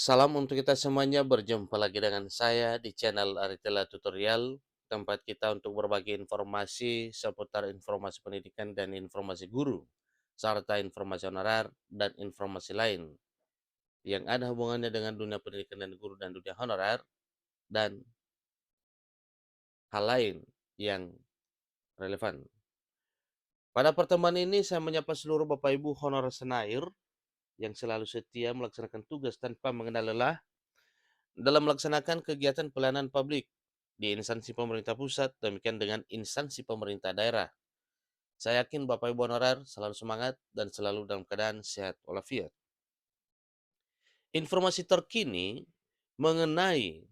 Salam untuk kita semuanya, berjumpa lagi dengan saya di channel Aritella Tutorial, tempat kita untuk berbagi informasi seputar informasi pendidikan dan informasi guru, serta informasi honorer dan informasi lain yang ada hubungannya dengan dunia pendidikan dan guru dan dunia honorer dan hal lain yang relevan. Pada pertemuan ini saya menyapa seluruh Bapak Ibu honorer senair yang selalu setia melaksanakan tugas tanpa mengenal lelah dalam melaksanakan kegiatan pelayanan publik di instansi pemerintah pusat, demikian dengan instansi pemerintah daerah. Saya yakin Bapak Ibu honorer selalu semangat dan selalu dalam keadaan sehat walafiat. Informasi terkini mengenai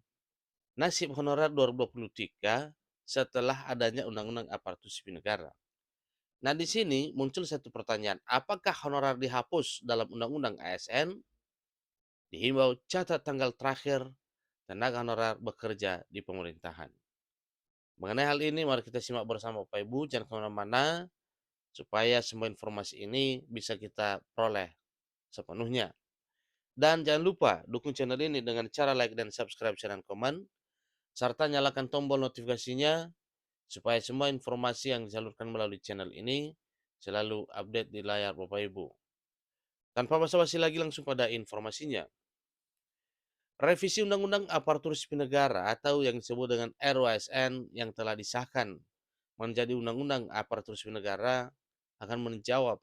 nasib honorer 2023 setelah adanya Undang-Undang Aparatur Sipil Negara. Nah, di sini muncul satu pertanyaan, apakah honorer dihapus dalam Undang-Undang ASN? Dihimbau catat tanggal terakhir tenaga honorer bekerja di pemerintahan. Mengenai hal ini, mari kita simak bersama Bapak Ibu, jangan kemana-mana, supaya semua informasi ini bisa kita peroleh sepenuhnya. Dan jangan lupa dukung channel ini dengan cara like dan subscribe, share, dan komen, serta nyalakan tombol notifikasinya, supaya semua informasi yang disalurkan melalui channel ini selalu update di layar Bapak Ibu. Tanpa basa-basi lagi, langsung pada informasinya. Revisi Undang-Undang Aparatur Sipil Negara atau yang disebut dengan RUASN yang telah disahkan menjadi Undang-Undang Aparatur Sipil Negara akan menjawab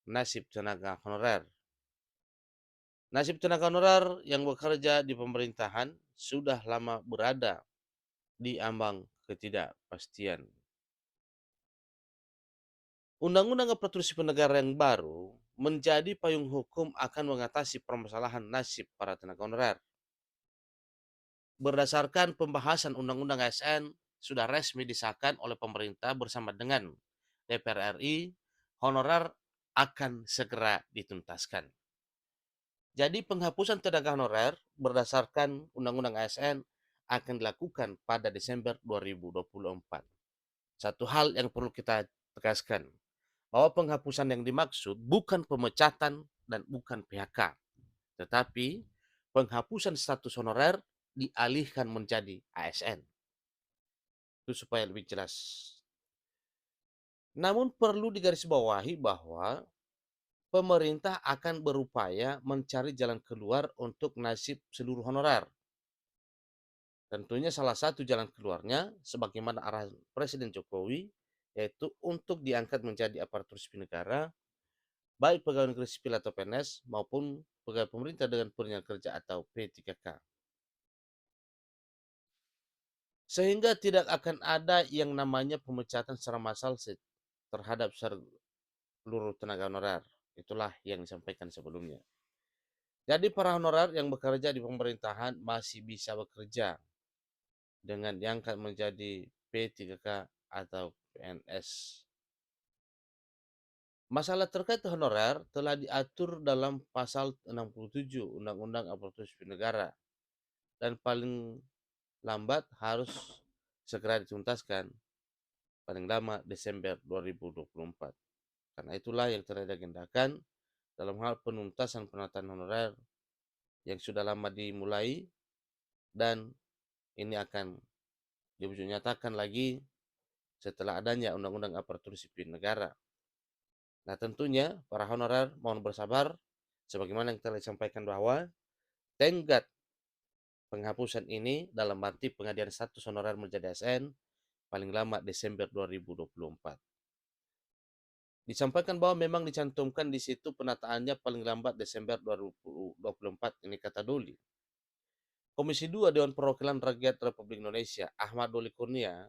nasib tenaga honorer. Nasib tenaga honorer yang bekerja di pemerintahan sudah lama berada di ambang ketidakpastian. Undang-Undang Aparatur Sipil Negara yang baru menjadi payung hukum akan mengatasi permasalahan nasib para tenaga honorer. Berdasarkan pembahasan Undang-Undang ASN sudah resmi disahkan oleh pemerintah bersama dengan DPR RI, honorer akan segera dituntaskan. Jadi penghapusan tenaga honorer berdasarkan Undang-Undang ASN akan dilakukan pada Desember 2024. Satu hal yang perlu kita tegaskan, bahwa penghapusan yang dimaksud bukan pemecatan dan bukan PHK, tetapi penghapusan status honorer dialihkan menjadi ASN. Itu supaya lebih jelas. Namun perlu digarisbawahi bahwa pemerintah akan berupaya mencari jalan keluar untuk nasib seluruh honorer. Tentunya salah satu jalan keluarnya, sebagaimana arahan Presiden Jokowi, yaitu untuk diangkat menjadi aparatur sipil negara, baik pegawai negeri sipil atau PNS, maupun pegawai pemerintah dengan peringan kerja atau P3K. Sehingga tidak akan ada yang namanya pemecatan secara massal terhadap seluruh tenaga honorer. Itulah yang disampaikan sebelumnya. Jadi para honorer yang bekerja di pemerintahan masih bisa bekerja dengan diangkat menjadi P3K atau PNS. Masalah terkait honorer telah diatur dalam pasal 67 Undang-Undang Aparatur Sipil Negara dan paling lambat harus segera dituntaskan paling lama Desember 2024. Karena itulah yang telah diagendakan dalam hal penuntasan penataan honorer yang sudah lama dimulai dan ini akan dinyatakan lagi setelah adanya Undang-Undang Aparatur Sipil Negara. Nah, tentunya para honorer mohon bersabar sebagaimana yang telah disampaikan bahwa tenggat penghapusan ini dalam arti pengadilan status honorer menjadi ASN paling lama Desember 2024. Disampaikan bahwa memang dicantumkan di situ penataannya paling lambat Desember 2024, ini kata Doli. Komisi 2 Dewan Perwakilan Rakyat Republik Indonesia, Ahmad Doli Kurnia,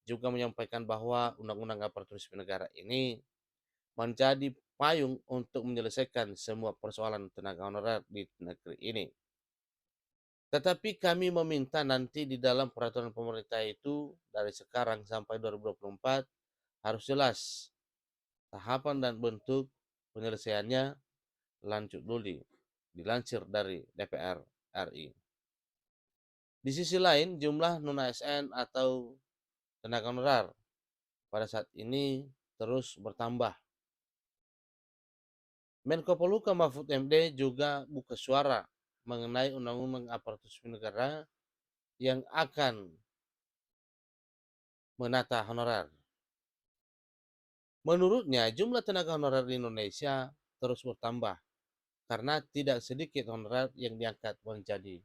juga menyampaikan bahwa Undang-Undang Aparatur Sipil Negara ini menjadi payung untuk menyelesaikan semua persoalan tenaga honorer di negeri ini. Tetapi kami meminta nanti di dalam peraturan pemerintah itu dari sekarang sampai 2024 harus jelas tahapan dan bentuk penyelesaiannya, lanjut dulu dilansir dari DPR RI. Di sisi lain, jumlah non-ASN atau tenaga honorer pada saat ini terus bertambah. Menko Polhukam Mahfud MD juga buka suara mengenai undang-undang aparatur sipil negara yang akan menata honorer. Menurutnya, jumlah tenaga honorer di Indonesia terus bertambah karena tidak sedikit honorer yang diangkat menjadi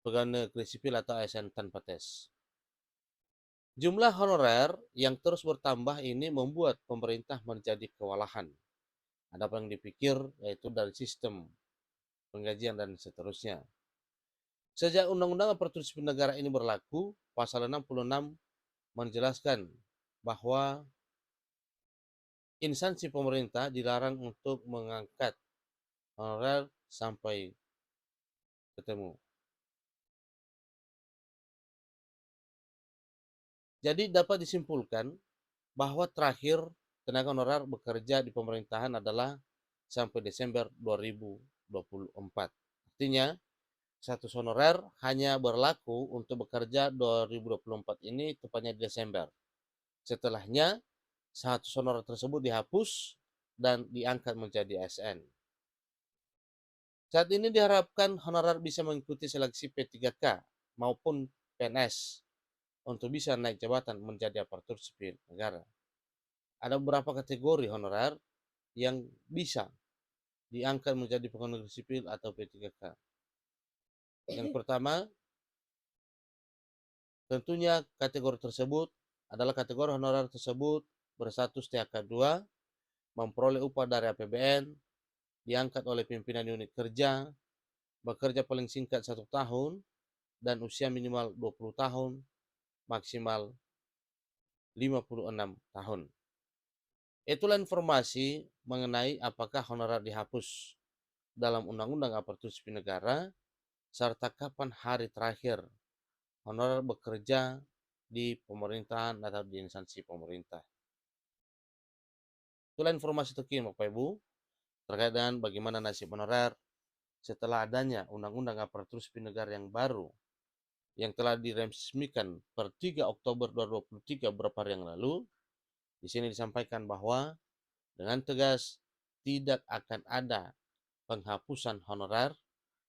pegawai negeri sipil atau ASN tanpa tes. Jumlah honorer yang terus bertambah ini membuat pemerintah menjadi kewalahan. Ada apa yang dipikir, yaitu dari sistem penggajian dan seterusnya. Sejak Undang-Undang Aparatur Sipil Negara ini berlaku, pasal 66 menjelaskan bahwa instansi pemerintah dilarang untuk mengangkat honorer sampai ketemu. Jadi dapat disimpulkan bahwa terakhir tenaga honorer bekerja di pemerintahan adalah sampai Desember 2024. Artinya, status honorer hanya berlaku untuk bekerja 2024 ini tepatnya di Desember. Setelahnya, status honorer tersebut dihapus dan diangkat menjadi ASN. Saat ini diharapkan honorer bisa mengikuti seleksi P3K maupun PNS untuk bisa naik jabatan menjadi aparatur sipil negara. Ada beberapa kategori honorer yang bisa diangkat menjadi pegawai negeri sipil atau P3K. Yang pertama, tentunya kategori tersebut adalah kategori honorer tersebut berstatus THK2, memperoleh upah dari APBN, diangkat oleh pimpinan unit kerja, bekerja paling singkat 1 tahun, dan usia minimal 20 tahun, maksimal 56 tahun. Itulah informasi mengenai apakah honorer dihapus dalam Undang-Undang Aparatur Sipil Negara, serta kapan hari terakhir honorer bekerja di pemerintahan atau di instansi pemerintah. Itulah informasi terkini Bapak Ibu terkait dengan bagaimana nasib honorer setelah adanya Undang-Undang Aparatur Sipil Negara yang baru yang telah diresmikan per 3 Oktober 2023 beberapa hari yang lalu. Di sini disampaikan bahwa dengan tegas tidak akan ada penghapusan honorer,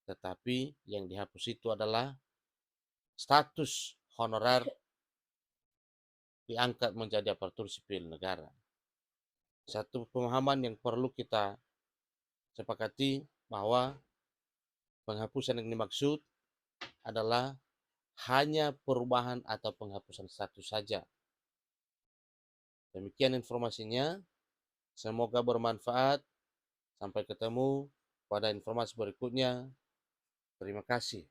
tetapi yang dihapus itu adalah status honorer diangkat menjadi aparatur sipil negara. Satu pemahaman yang perlu kita sepakati bahwa penghapusan yang dimaksud adalah hanya perubahan atau penghapusan status saja. Demikian informasinya. Semoga bermanfaat. Sampai ketemu pada informasi berikutnya. Terima kasih.